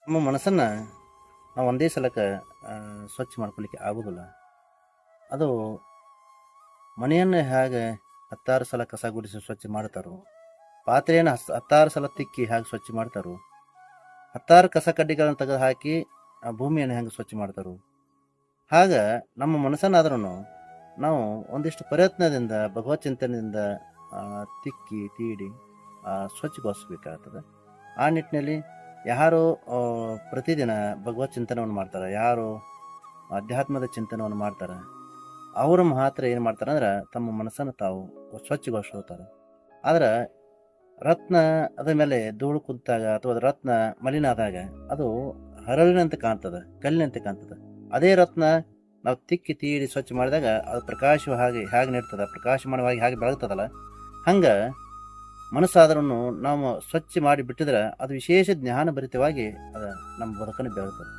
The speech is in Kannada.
ನಮ್ಮ ಮನಸ್ಸನ್ನು ನಾವು ಒಂದೇ ಸಲಕ್ಕೆ ಸ್ವಚ್ಛ ಮಾಡ್ಕೊಳ್ಳಿಕ್ಕೆ ಆಗೋದಿಲ್ಲ. ಅದು ಮನೆಯನ್ನು ಹೇಗೆ 10 ಸಲ ಕಸ ಗುಡಿಸಿ ಸ್ವಚ್ಛ ಮಾಡ್ತಾರೋ, ಪಾತ್ರೆಯನ್ನು 10 ಸಲ ತಿಕ್ಕಿ ಹೇಗೆ ಸ್ವಚ್ಛ ಮಾಡ್ತಾರೋ, 10 ಕಸ ಕಡ್ಡಿಗಳನ್ನು ತೆಗೆದು ಹಾಕಿ ಆ ಭೂಮಿಯನ್ನು ಹೆಂಗೆ ಸ್ವಚ್ಛ ಮಾಡ್ತಾರೋ, ಹಾಗೆ ನಮ್ಮ ಮನಸ್ಸನ್ನಾದ್ರೂ ನಾವು ಒಂದಿಷ್ಟು ಪ್ರಯತ್ನದಿಂದ ಭಗವತ್ ಚಿಂತನೆಯಿಂದ ತಿಕ್ಕಿ ತೀಡಿ ಸ್ವಚ್ಛಗೊಳಿಸ್ಬೇಕಾಗ್ತದೆ. ಆ ನಿಟ್ಟಿನಲ್ಲಿ ಯಾರು ಪ್ರತಿದಿನ ಭಗವತ್ ಚಿಂತನವನ್ನು ಮಾಡ್ತಾರೆ, ಯಾರು ಅಧ್ಯಾತ್ಮದ ಚಿಂತನವನ್ನು ಮಾಡ್ತಾರೆ, ಅವರು ಮಾತ್ರ ಏನು ಮಾಡ್ತಾರೆ ಅಂದ್ರೆ ತಮ್ಮ ಮನಸ್ಸನ್ನು ತಾವು ಸ್ವಚ್ಛಗೊಳಿಸ್ಕೊಳ್ತಾರೆ. ಆದ್ರೆ ರತ್ನ ಅದ ಮೇಲೆ ಧೂಳು ಕುಂತಾಗ ಅಥವಾ ರತ್ನ ಮಲಿನ ಆದಾಗ ಅದು ಹರಳಿನಂತೆ ಕಾಣ್ತದೆ, ಕಲ್ಲಿನಂತೆ ಕಾಣ್ತದೆ. ಅದೇ ರತ್ನ ನಾವು ತಿಕ್ಕಿ ತೀಡಿ ಸ್ವಚ್ಛ ಮಾಡಿದಾಗ ಅದು ಪ್ರಕಾಶವಾಗಿ ಹೇಗೆ ನೀಡ್ತದೆ, ಪ್ರಕಾಶಮಾನವಾಗಿ ಹೇಗೆ ಬೆಳಗ್ತದಲ್ಲ, ಹಂಗೆ ಮನಸ್ಸಾದ್ರೂ ನಾವು ಸ್ವಚ್ಛ ಮಾಡಿ ಬಿಟ್ಟಿದ್ರೆ ಅದು ವಿಶೇಷ ಜ್ಞಾನ ಭರಿತವಾಗಿ ಅದು ನಮ್ಮ ಬದುಕನ್ನು ಬೆಳಗ್ತದೆ.